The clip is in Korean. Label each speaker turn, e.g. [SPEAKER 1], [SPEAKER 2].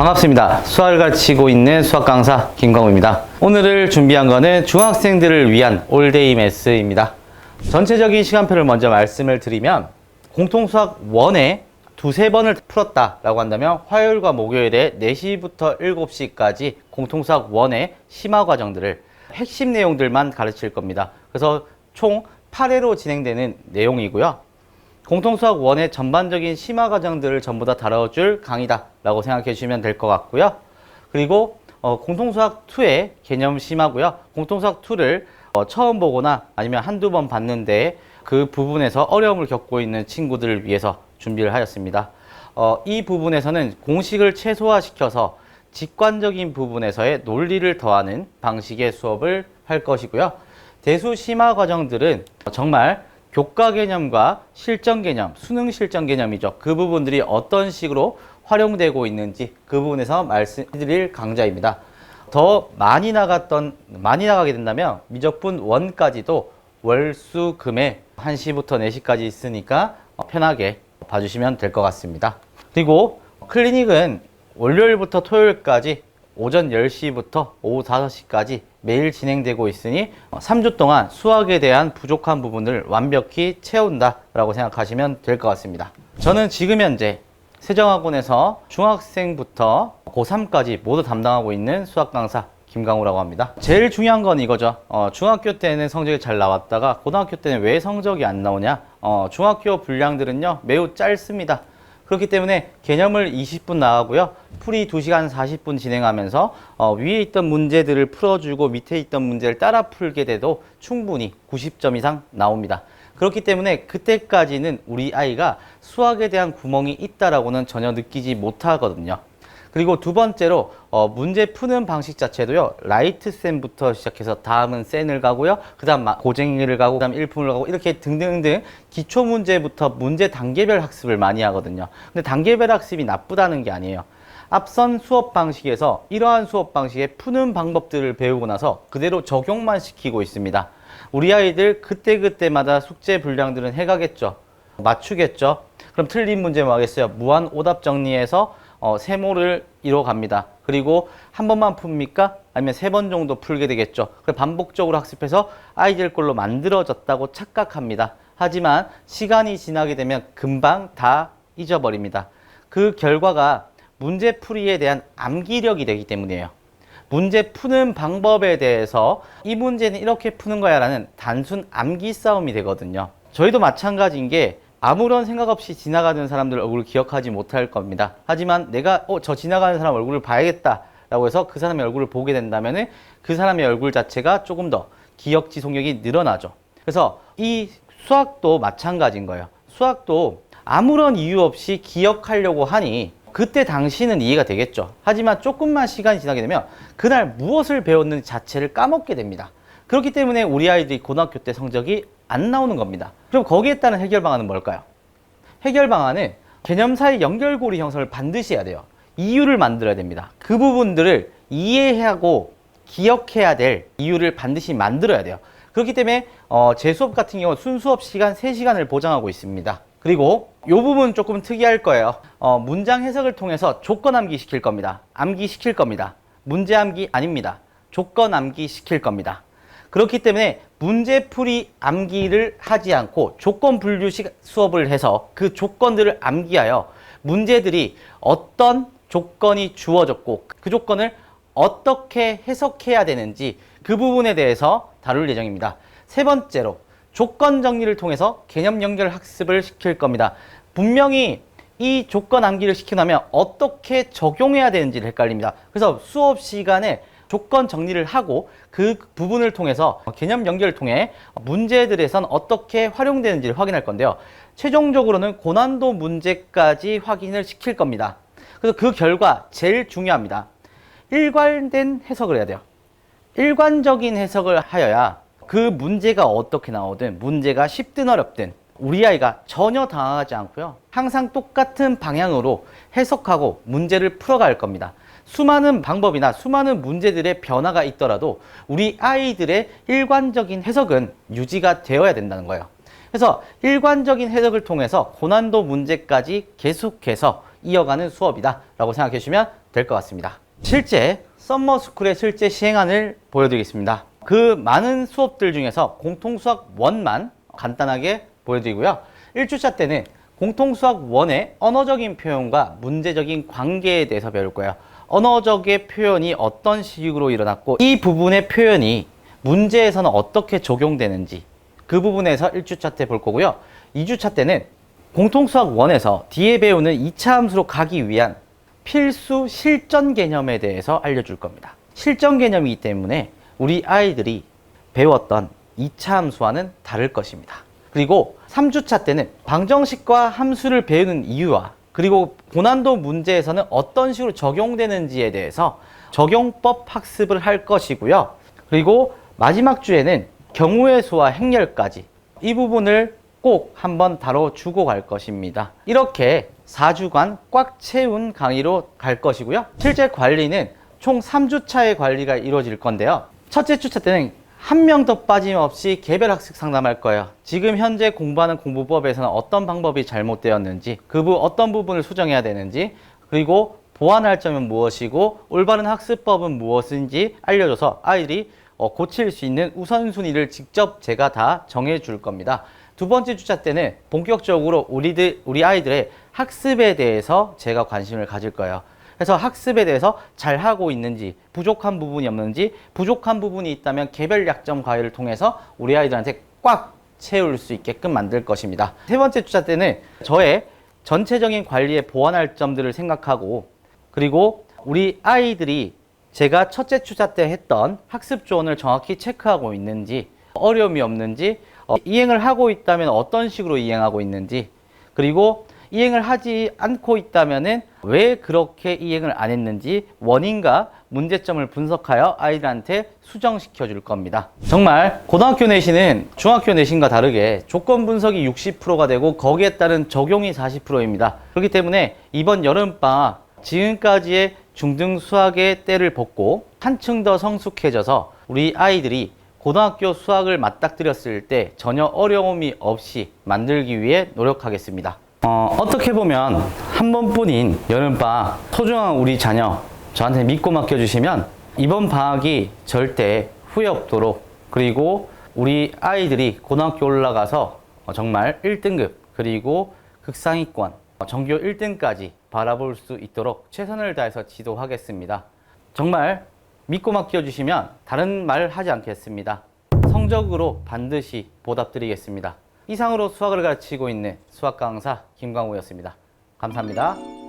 [SPEAKER 1] 반갑습니다. 수학을 가르치고 있는 수학 강사 김광우입니다. 오늘 준비한 거는 중학생들을 위한 올데이 매스입니다. 전체적인 시간표를 먼저 말씀을 드리면 공통수학 1에 두세 번을 풀었다라고 한다면 화요일과 목요일에 4시부터 7시까지 공통수학 1의 심화 과정들을 핵심 내용들만 가르칠 겁니다. 그래서 총 8회로 진행되는 내용이고요. 공통수학 1의 전반적인 심화 과정들을 전부 다 다뤄줄 강의다 라고 생각해 주시면 될 것 같고요. 그리고 공통수학 2의 개념 심화고요. 공통수학 2를 처음 보거나 아니면 한두 번 봤는데 그 부분에서 어려움을 겪고 있는 친구들을 위해서 준비를 하였습니다. 이 부분에서는 공식을 최소화시켜서 직관적인 부분에서의 논리를 더하는 방식의 수업을 할 것이고요. 대수 심화 과정들은 정말 교과 개념과 실전 개념, 수능 실전 개념이죠. 그 부분들이 어떤 식으로 활용되고 있는지 그 부분에서 말씀드릴 강좌입니다. 더 많이 나가게 된다면 미적분 1까지도 월, 수, 금에 1시부터 4시까지 있으니까 편하게 봐주시면 될 것 같습니다. 그리고 클리닉은 월요일부터 토요일까지 오전 10시부터 오후 5시까지 매일 진행되고 있으니 3주 동안 수학에 대한 부족한 부분을 완벽히 채운다 라고 생각하시면 될 것 같습니다. 저는 지금 현재 세정학원에서 중학생부터 고3까지 모두 담당하고 있는 수학 강사 김강우라고 합니다. 제일 중요한 건 이거죠. 중학교 때는 성적이 잘 나왔다가 고등학교 때는 왜 성적이 안 나오냐. 중학교 분량들은요 매우 짧습니다. 그렇기 때문에 개념을 20분 나가고요. 풀이 2시간 40분 진행하면서 위에 있던 문제들을 풀어주고 밑에 있던 문제를 따라 풀게 돼도 충분히 90점 이상 나옵니다. 그렇기 때문에 그때까지는 우리 아이가 수학에 대한 구멍이 있다라고는 전혀 느끼지 못하거든요. 그리고 두 번째로 문제 푸는 방식 자체도요. 라이트 쌤부터 시작해서 다음은 센을 가고요. 그 다음 고쟁이를 가고 그 다음 일품을 가고 이렇게 등등등 기초 문제부터 문제 단계별 학습을 많이 하거든요. 근데 단계별 학습이 나쁘다는 게 아니에요. 앞선 수업 방식에서 이러한 수업 방식의 푸는 방법들을 배우고 나서 그대로 적용만 시키고 있습니다. 우리 아이들 그때그때마다 숙제 분량들은 해가겠죠. 맞추겠죠. 그럼 틀린 문제 뭐 하겠어요? 무한 오답 정리해서 세모를 이뤄갑니다. 그리고 한 번만 풉니까? 아니면 3번 정도 풀게 되겠죠. 그래서 반복적으로 학습해서 아이들 걸로 만들어졌다고 착각합니다. 하지만 시간이 지나게 되면 금방 다 잊어버립니다. 그 결과가 문제풀이에 대한 암기력이 되기 때문이에요. 문제 푸는 방법에 대해서 이 문제는 이렇게 푸는 거야 라는 단순 암기 싸움이 되거든요. 저희도 마찬가지인 게 아무런 생각 없이 지나가는 사람들 얼굴을 기억하지 못할 겁니다. 하지만 내가 저 지나가는 사람 얼굴을 봐야겠다 라고 해서 그 사람의 얼굴을 보게 된다면 그 사람의 얼굴 자체가 조금 더 기억 지속력이 늘어나죠. 그래서 이 수학도 마찬가지인 거예요. 수학도 아무런 이유 없이 기억하려고 하니 그때 당시는 이해가 되겠죠. 하지만 조금만 시간이 지나게 되면 그날 무엇을 배웠는지 자체를 까먹게 됩니다. 그렇기 때문에 우리 아이들이 고등학교 때 성적이 안 나오는 겁니다. 그럼 거기에 따른 해결 방안은 뭘까요? 해결 방안은 개념사의 연결고리 형성을 반드시 해야 돼요. 이유를 만들어야 됩니다. 그 부분들을 이해하고 기억해야 될 이유를 반드시 만들어야 돼요. 그렇기 때문에 제 수업 같은 경우 순수업 시간 3시간을 보장하고 있습니다. 그리고 이 부분 조금 특이할 거예요. 문장 해석을 통해서 조건 암기 시킬 겁니다. 암기 시킬 겁니다. 문제 암기 아닙니다. 조건 암기 시킬 겁니다. 그렇기 때문에 문제풀이 암기를 하지 않고 조건 분류 수업을 해서 그 조건들을 암기하여 문제들이 어떤 조건이 주어졌고 그 조건을 어떻게 해석해야 되는지 그 부분에 대해서 다룰 예정입니다. 세 번째로 조건 정리를 통해서 개념 연결 학습을 시킬 겁니다. 분명히 이 조건 암기를 시켜놓으면 어떻게 적용해야 되는지를 헷갈립니다. 그래서 수업 시간에 조건 정리를 하고 그 부분을 통해서 개념 연결을 통해 문제들에선 어떻게 활용되는지를 확인할 건데요. 최종적으로는 고난도 문제까지 확인을 시킬 겁니다. 그래서 그 결과 제일 중요합니다. 일관된 해석을 해야 돼요. 일관적인 해석을 하여야 그 문제가 어떻게 나오든 문제가 쉽든 어렵든 우리 아이가 전혀 당황하지 않고요. 항상 똑같은 방향으로 해석하고 문제를 풀어갈 겁니다. 수많은 방법이나 수많은 문제들의 변화가 있더라도 우리 아이들의 일관적인 해석은 유지가 되어야 된다는 거예요. 그래서 일관적인 해석을 통해서 고난도 문제까지 계속해서 이어가는 수업이다 라고 생각해 주시면 될 것 같습니다. 실제 썸머스쿨의 실제 시행안을 보여드리겠습니다. 그 많은 수업들 중에서 공통수학 1만 간단하게 보여드리고요. 1주차 때는 공통수학 1의 언어적인 표현과 문제적인 관계에 대해서 배울 거예요. 언어적의 표현이 어떤 식으로 일어났고 이 부분의 표현이 문제에서는 어떻게 적용되는지 그 부분에서 1주차 때 볼 거고요. 2주차 때는 공통수학 1에서 뒤에 배우는 2차 함수로 가기 위한 필수 실전 개념에 대해서 알려줄 겁니다. 실전 개념이기 때문에 우리 아이들이 배웠던 2차 함수와는 다를 것입니다. 그리고 3주차 때는 방정식과 함수를 배우는 이유와 그리고 고난도 문제에서는 어떤 식으로 적용되는지에 대해서 적용법 학습을 할 것이고요. 그리고 마지막 주에는 경우의 수와 행렬까지 이 부분을 꼭 한번 다뤄주고 갈 것입니다. 이렇게 4주간 꽉 채운 강의로 갈 것이고요. 실제 관리는 총 3주차의 관리가 이루어질 건데요. 첫째 주차 때는 한 명도 빠짐없이 개별 학습 상담할 거예요. 지금 현재 공부하는 공부법에서는 어떤 방법이 잘못되었는지, 어떤 부분을 수정해야 되는지, 그리고 보완할 점은 무엇이고 올바른 학습법은 무엇인지 알려줘서 아이들이 고칠 수 있는 우선순위를 직접 제가 다 정해줄 겁니다. 두 번째 주차 때는 본격적으로 우리 아이들의 학습에 대해서 제가 관심을 가질 거예요. 그래서 학습에 대해서 잘하고 있는지, 부족한 부분이 없는지, 부족한 부분이 있다면 개별 약점 과외를 통해서 우리 아이들한테 꽉 채울 수 있게끔 만들 것입니다. 세 번째 주차 때는 저의 전체적인 관리에 보완할 점들을 생각하고 그리고 우리 아이들이 제가 첫째 주차 때 했던 학습 조언을 정확히 체크하고 있는지, 어려움이 없는지, 이행을 하고 있다면 어떤 식으로 이행하고 있는지, 그리고 이행을 하지 않고 있다면 왜 그렇게 이행을 안 했는지 원인과 문제점을 분석하여 아이들한테 수정시켜 줄 겁니다. 정말 고등학교 내신은 중학교 내신과 다르게 조건 분석이 60%가 되고 거기에 따른 적용이 40%입니다. 그렇기 때문에 이번 여름방학 지금까지의 중등 수학의 때를 벗고 한층 더 성숙해져서 우리 아이들이 고등학교 수학을 맞닥뜨렸을 때 전혀 어려움이 없이 만들기 위해 노력하겠습니다. 어떻게 보면 한 번뿐인 여름방학 소중한 우리 자녀 저한테 믿고 맡겨주시면 이번 방학이 절대 후회 없도록 그리고 우리 아이들이 고등학교 올라가서 정말 1등급 그리고 극상위권 전교 1등까지 바라볼 수 있도록 최선을 다해서 지도하겠습니다. 정말 믿고 맡겨주시면 다른 말 하지 않겠습니다. 성적으로 반드시 보답드리겠습니다. 이상으로 수학을 가르치고 있는 수학 강사 김광우였습니다. 감사합니다.